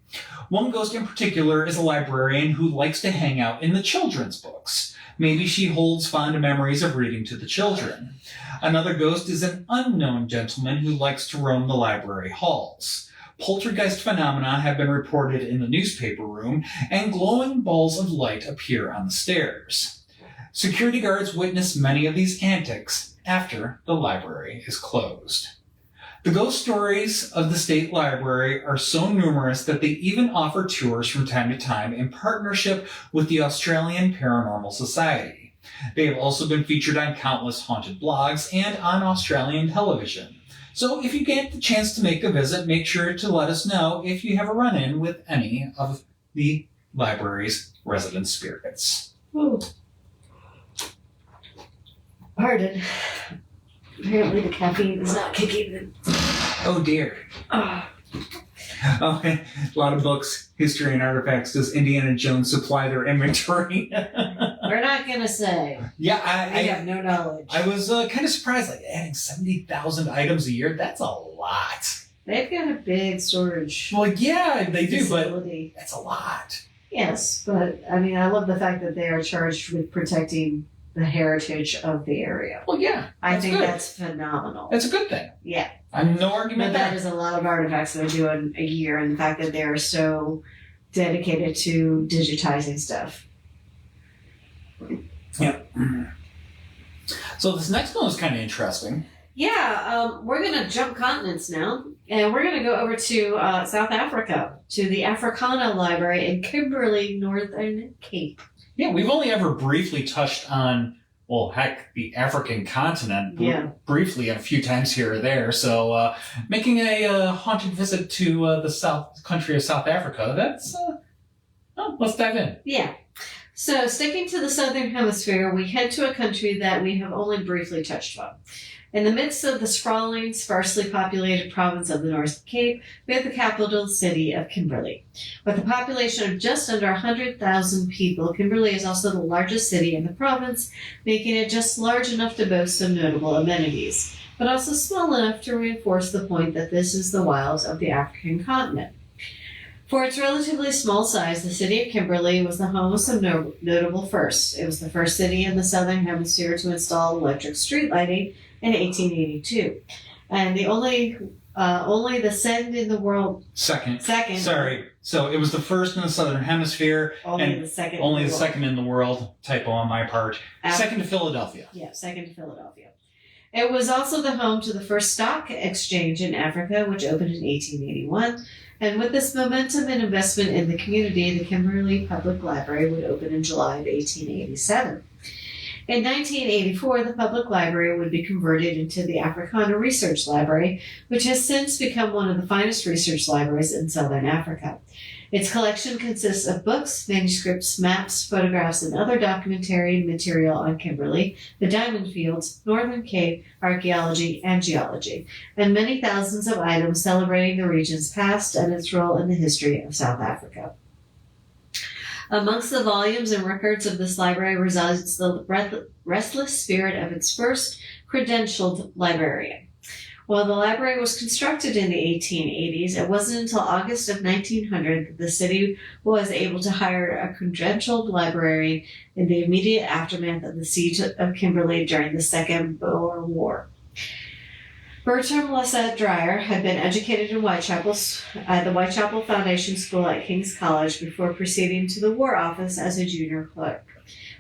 One ghost in particular is a librarian who likes to hang out in the children's books. Maybe she holds fond memories of reading to the children. Another ghost is an unknown gentleman who likes to roam the library halls. Poltergeist phenomena have been reported in the newspaper room, and glowing balls of light appear on the stairs. Security guards witness many of these antics after the library is closed. The ghost stories of the State Library are so numerous that they even offer tours from time to time in partnership with the Australian Paranormal Society. They have also been featured on countless haunted blogs and on Australian television. So if you get the chance to make a visit, make sure to let us know if you have a run-in with any of the library's resident spirits. Ooh. Pardon. Apparently the caffeine is not kicking in. Oh dear. Okay. A lot of books, history, and artifacts. Does Indiana Jones supply their inventory? We're not going to say. Yeah, I have no knowledge. I was kind of surprised, like adding 70,000 items a year. That's a lot. They've got a big storage Well, yeah, they do, facility. but that's a lot. Yes, but I mean, I love the fact that they are charged with protecting the heritage of the area. Well, yeah. I think good. that's phenomenal. That's a good thing. Yeah. I'm no argument But that there. is a lot of artifacts that I do in a year, and the fact that they are so dedicated to digitizing stuff. Yep. So this next one is kind of interesting. Yeah, we're going to jump continents now, and we're going to go over to South Africa, to the Africana Library in Kimberley, Northern Cape. Yeah, we've only ever briefly touched on, well, heck, the African continent briefly a few times here or there. So making a haunted visit to the country of South Africa, that's, let's dive in. Yeah. So sticking to the Southern Hemisphere, we head to a country that we have only briefly touched on. In the midst of the sprawling, sparsely populated province of the North Cape, we have the capital city of Kimberley. With a population of just under 100,000 people, Kimberley is also the largest city in the province, making it just large enough to boast some notable amenities, but also small enough to reinforce the point that this is the wilds of the African continent. For its relatively small size, the city of Kimberley was the home of some notable firsts. It was the first city in the Southern Hemisphere to install electric street lighting in 1882. And the only the second in the world. Second. Sorry. So it was the first in the Southern Hemisphere. Only the second. Only the second in the world. Typo on my part. Second to Philadelphia. Yeah, second to Philadelphia. It was also the home to the first stock exchange in Africa, which opened in 1881. And with this momentum and investment in the community, the Kimberley Public Library would open in July of 1887. In 1984, the public library would be converted into the Africana Research Library, which has since become one of the finest research libraries in Southern Africa. Its collection consists of books, manuscripts, maps, photographs, and other documentary material on Kimberley, the Diamond Fields, Northern Cape, archaeology, and geology, and many thousands of items celebrating the region's past and its role in the history of South Africa. Amongst the volumes and records of this library resides the restless spirit of its first credentialed librarian. While the library was constructed in the 1880s, it wasn't until August of 1900 that the city was able to hire a credentialed librarian in the immediate aftermath of the siege of Kimberley during the Second Boer War. Bertram Lysette Dreyer had been educated in Whitechapel at the Whitechapel Foundation School at King's College before proceeding to the War Office as a junior clerk.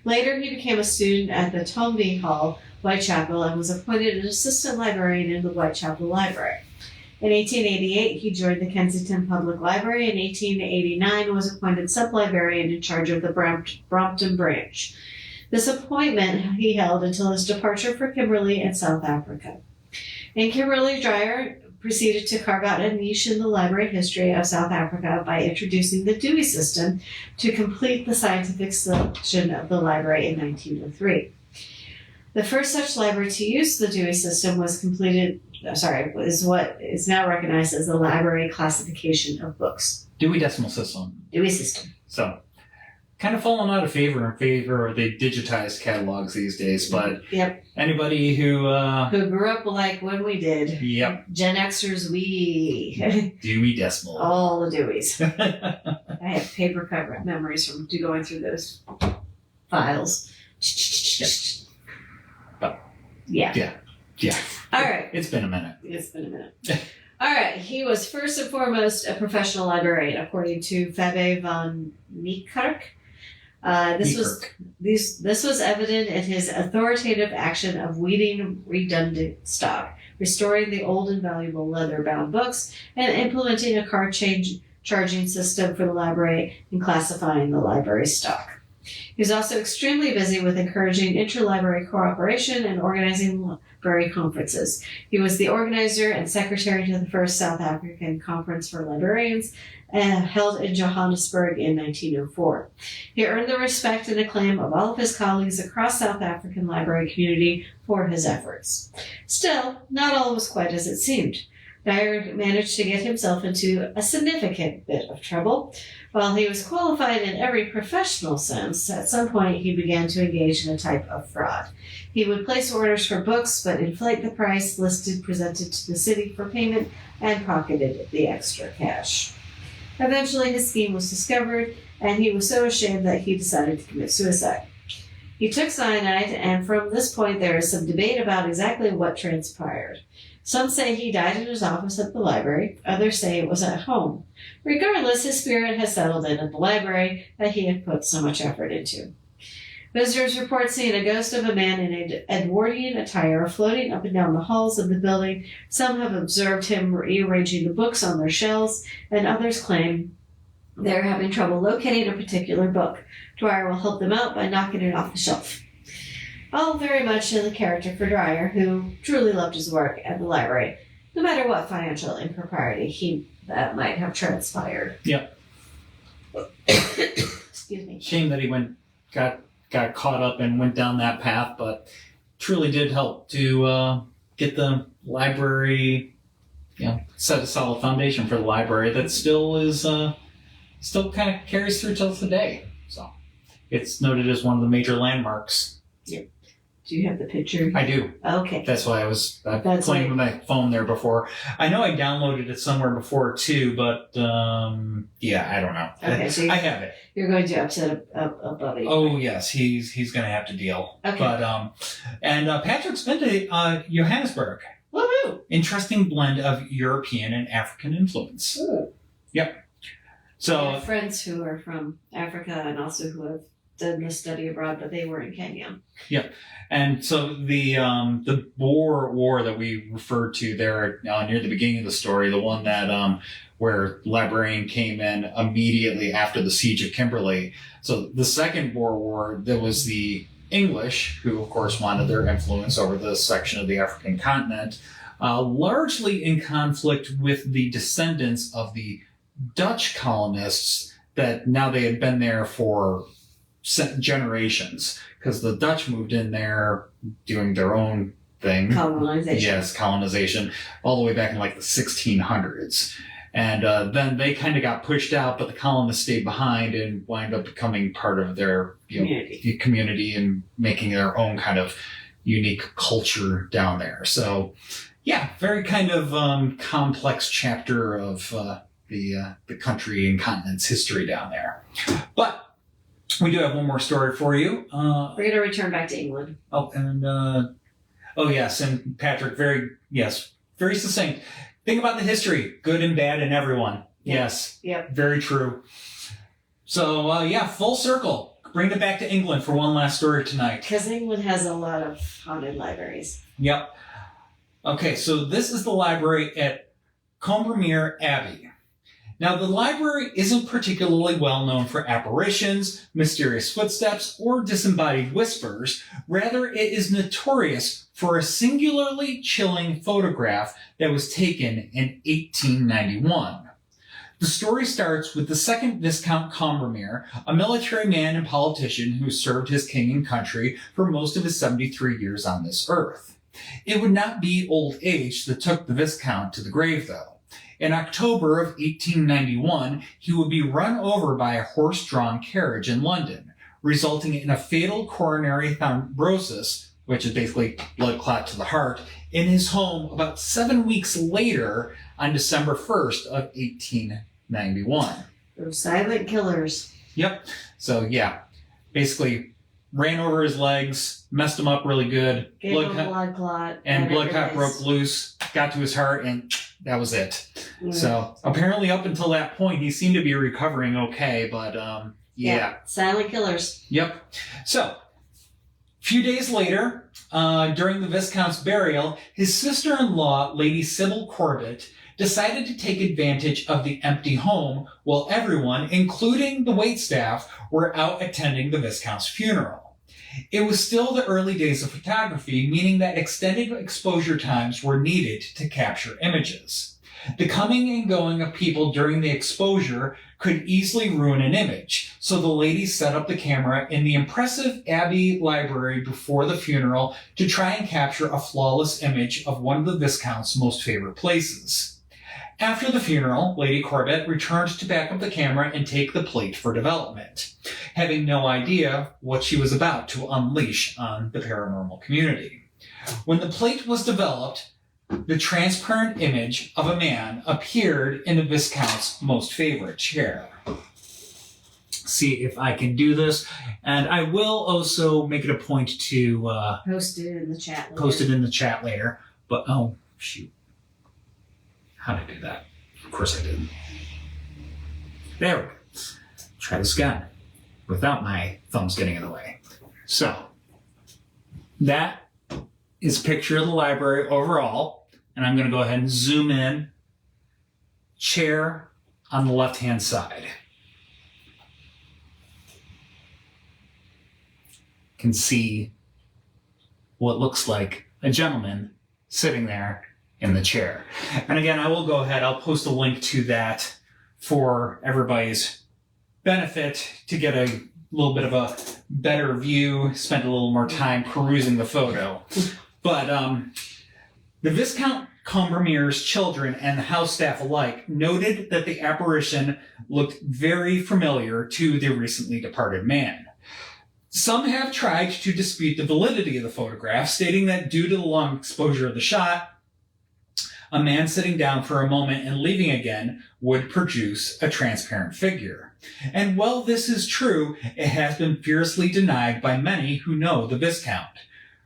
Later, he became a student at the Toynbee Hall, Whitechapel, and was appointed an assistant librarian in the Whitechapel Library. In 1888, he joined the Kensington Public Library. In 1889, was appointed sub-librarian in charge of the Brompton branch. This appointment he held until his departure for Kimberley and South Africa. In Kimberley, Dreyer proceeded to carve out a niche in the library history of South Africa by introducing the Dewey System to complete the scientific section of the library in 1903. The first such library to use the Dewey System is what is now recognized as the library classification of books. Dewey Decimal System. Dewey System. So, kind of fallen out of favor in favor of the digitized catalogs these days, but yep. Anybody who grew up like when we did. Yep. Gen Xers, we Dewey Decimal. All the Deweys. I have paper cut memories from going through those files. Yep. But, yeah. All right. It's been a minute. All right. He was first and foremost a professional librarian, according to Fabe van Niekerk. This was evident in his authoritative action of weeding redundant stock, restoring the old and valuable leather-bound books, and implementing a card charging system for the library and classifying the library stock. He was also extremely busy with encouraging interlibrary cooperation and organizing library conferences. He was the organizer and secretary to the first South African Conference for Librarians, held in Johannesburg in 1904. He earned the respect and acclaim of all of his colleagues across South African library community for his efforts. Still, not all was quite as it seemed. Dyer managed to get himself into a significant bit of trouble. While he was qualified in every professional sense, at some point he began to engage in a type of fraud. He would place orders for books, but inflate the price listed presented to the city for payment and pocketed the extra cash. Eventually, his scheme was discovered, and he was so ashamed that he decided to commit suicide. He took cyanide, and from this point there is some debate about exactly what transpired. Some say he died in his office at the library, others say it was at home. Regardless, his spirit has settled in at the library that he had put so much effort into. Visitors report seeing a ghost of a man in Edwardian attire floating up and down the halls of the building. Some have observed him rearranging the books on their shelves, and others claim they're having trouble locating a particular book. Dwyer will help them out by knocking it off the shelf. All very much in the character for Dwyer, who truly loved his work at the library, no matter what financial impropriety that might have transpired. Yep. Excuse me. Shame that he got caught up and went down that path, but truly did help to get the library, set a solid foundation for the library that still kind of carries through till today. So it's noted as one of the major landmarks. Yep. Do you have the picture? I do. Okay. That's why I was playing with my phone there before. I know I downloaded it somewhere before too, but I don't know. Okay, so I have it. You're going to upset a buddy. Oh yes, he's going to have to deal. Okay. But Patrick's been to Johannesburg. Woohoo! Interesting blend of European and African influence. Ooh. Yep. So I have friends who are from Africa and also who have done the study abroad, but they were in Kenya. Yep. And so the Boer War that we referred to there near the beginning of the story, the one that where Librarian came in immediately after the siege of Kimberley. So the Second Boer War, there was the English, who of course wanted their influence over this section of the African continent, largely in conflict with the descendants of the Dutch colonists that now they had been there for generations, because the Dutch moved in there doing their own thing. Colonization. Yes, colonization, all the way back in like the 1600s. And then they kind of got pushed out, but the colonists stayed behind and wound up becoming part of their community and making their own kind of unique culture down there. So, yeah, very kind of complex chapter of the country and continent's history down there. But we do have one more story for you. We're going to return back to England. Yes, and Patrick, very succinct. Think about the history, good and bad in everyone. Yep. Yes. Yep. Very true. So, full circle. Bring it back to England for one last story tonight. Because England has a lot of haunted libraries. Yep. Okay, so this is the library at Combermere Abbey. Now, the library isn't particularly well known for apparitions, mysterious footsteps, or disembodied whispers. Rather, it is notorious for a singularly chilling photograph that was taken in 1891. The story starts with the second Viscount Combermere, a military man and politician who served his king and country for most of his 73 years on this earth. It would not be old age that took the Viscount to the grave, though. In October of 1891, he would be run over by a horse-drawn carriage in London, resulting in a fatal coronary thrombosis, which is basically blood clot to the heart, in his home about 7 weeks later on December 1st of 1891. Those silent killers. Yep. So, basically ran over his legs, messed him up really good. Gave him a blood clot. And blood clot broke loose, got to his heart, and that was it. Mm. So apparently up until that point, he seemed to be recovering okay, but silent killers. Yep. So a few days later, during the Viscount's burial, his sister-in-law, Lady Sybil Corbett, decided to take advantage of the empty home while everyone, including the waitstaff, were out attending the Viscount's funeral. It was still the early days of photography, meaning that extended exposure times were needed to capture images. The coming and going of people during the exposure could easily ruin an image, so the ladies set up the camera in the impressive Abbey library before the funeral to try and capture a flawless image of one of the Viscount's most favorite places. After the funeral, Lady Corbett returned to back up the camera and take the plate for development, having no idea what she was about to unleash on the paranormal community. When the plate was developed, the transparent image of a man appeared in the Viscount's most favorite chair. See if I can do this. And I will also make it a point to post it in the chat later. Post it in the chat later. But, oh, shoot. How did I do that? Of course I didn't. There we go. Try this again without my thumbs getting in the way. So, that is a picture of the library overall. And I'm going to go ahead and zoom in. Chair on the left-hand side. Can see what looks like a gentleman sitting there in the chair. And again, I will go ahead, I'll post a link to that for everybody's benefit to get a little bit of a better view, spend a little more time perusing the photo. But the Viscount Combermere's children and the house staff alike noted that the apparition looked very familiar to the recently departed man. Some have tried to dispute the validity of the photograph, stating that due to the long exposure of the shot, a man sitting down for a moment and leaving again would produce a transparent figure. And while this is true, it has been fiercely denied by many who know the Viscount.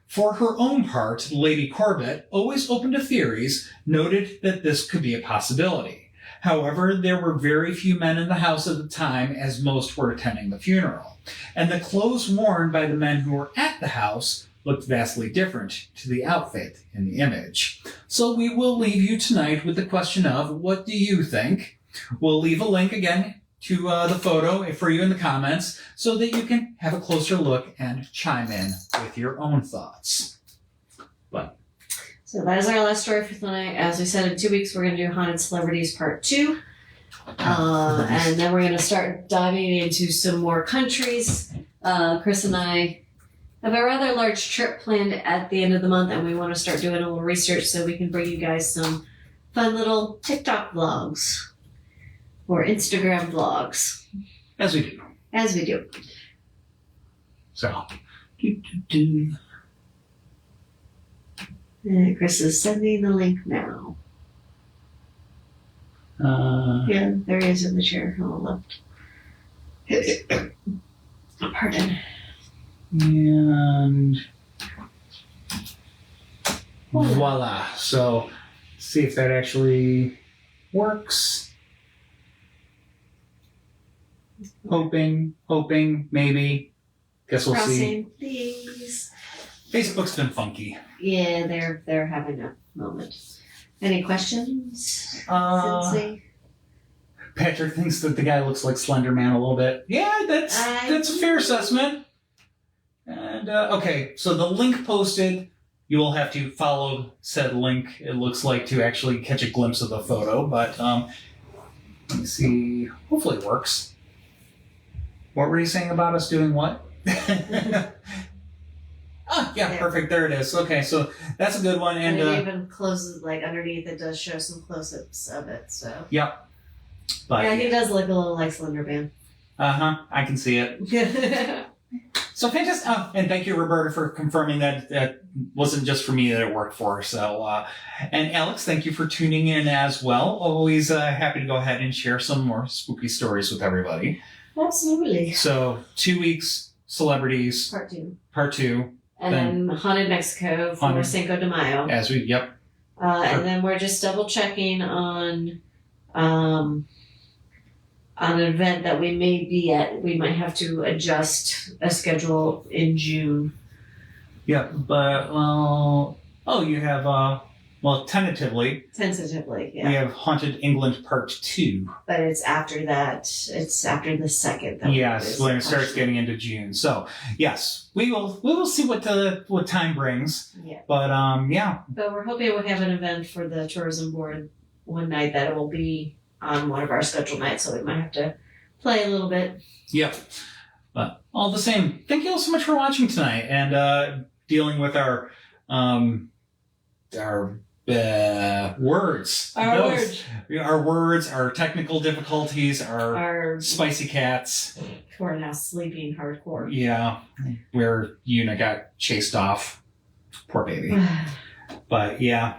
For her own part, Lady Corbett, always open to theories, noted that this could be a possibility. However, there were very few men in the house at the time, as most were attending the funeral. And the clothes worn by the men who were at the house looked vastly different to the outfit in the image. So we will leave you tonight with the question of, what do you think? We'll leave a link again to the photo for you in the comments so that you can have a closer look and chime in with your own thoughts. But so that is our last story for tonight. As we said, in 2 weeks we're going to do Haunted Celebrities Part 2. And then we're going to start diving into some more countries. Chris and I have a rather large trip planned at the end of the month, and we want to start doing a little research so we can bring you guys some fun little TikTok vlogs or Instagram vlogs. as we do. As we do. So, And Chris is sending the link now. Yeah, there he is in the chair on the left. Pardon. And voila. So, see if that actually works. Hoping, maybe. Guess we'll see. Crossing, please. Facebook's been funky. Yeah, they're having a moment. Any questions? Sensei? Patrick thinks that the guy looks like Slender Man a little bit. Yeah, that's a fair assessment. And okay, so the link posted, you will have to follow said link, it looks like, to actually catch a glimpse of the photo, but let me see, hopefully it works. What were you saying about us doing what? Ah, yeah, there. Perfect, there it is. Okay, so that's a good one. And it even closes, like underneath it does show some close-ups of it, so. Yep. But, yeah, he does look a little like Slender Man. Uh-huh, I can see it. So fantastic. Oh, and thank you, Roberta, for confirming that that wasn't just for me that it worked for. So, and Alex, thank you for tuning in as well. Always happy to go ahead and share some more spooky stories with everybody. Absolutely. So 2 weeks, celebrities. Part two. And then Haunted Mexico for Cinco de Mayo. Yep. And then we're just double checking on an event that we may be at. We might have to adjust a schedule in June. Yeah, but, you have, tentatively. Tentatively, yeah. We have Haunted England Part 2. But it's after that. It's after the 2nd. Yes, when it starts getting into June. So, yes, we will see what time brings. Yeah. But, yeah. But we're hoping we'll have an event for the tourism board one night that will be on one of our scheduled nights, so we might have to play a little bit. Yep. But all the same, thank you all so much for watching tonight and dealing with our words. Our words, our technical difficulties, our spicy cats. Who are now sleeping hardcore. Yeah, where Una got chased off. Poor baby. But yeah.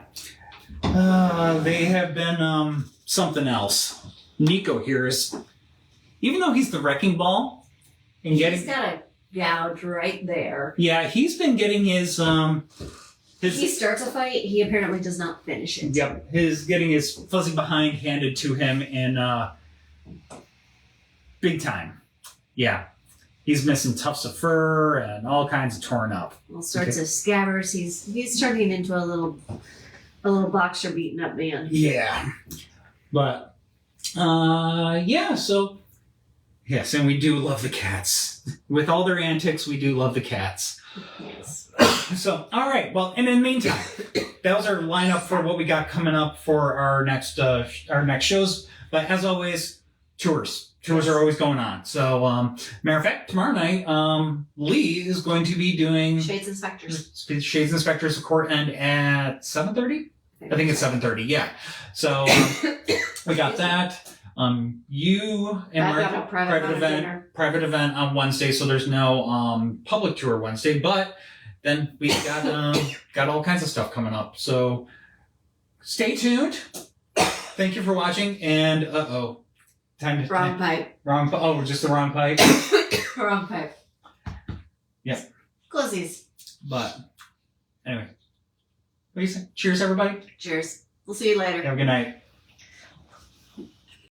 They have been something else. Nico here is, even though he's the wrecking ball, and He's got a gouge right there. yeah, he's been getting his He starts a fight, he apparently does not finish it. Yep, getting his fuzzy behind handed to him in big time. Yeah, he's missing tufts of fur and all kinds of torn up. All sorts of scabbers. He's turning into a little boxer beaten up man. Yeah, but yeah. So yes, and we do love the cats. With all their antics, we do love the cats. Yes. So, all right. Well, and in the meantime, that was our lineup for what we got coming up for our next shows. But as always, tours are always going on. So, matter of fact, tomorrow night, Lee is going to be doing Shades Inspectors. Shades Inspectors of Court End at 7:30. I think it's 7:30. Yeah. So we got that. You and I've Mark, got a private event on Wednesday, so there's no public tour Wednesday, but then we got all kinds of stuff coming up. So stay tuned. Thank you for watching, and Wrong pipe. Oh, just the wrong pipe. Wrong pipe. Yep. Closies. But anyway, what do you say? Cheers, everybody. Cheers. We'll see you later. Have a good night.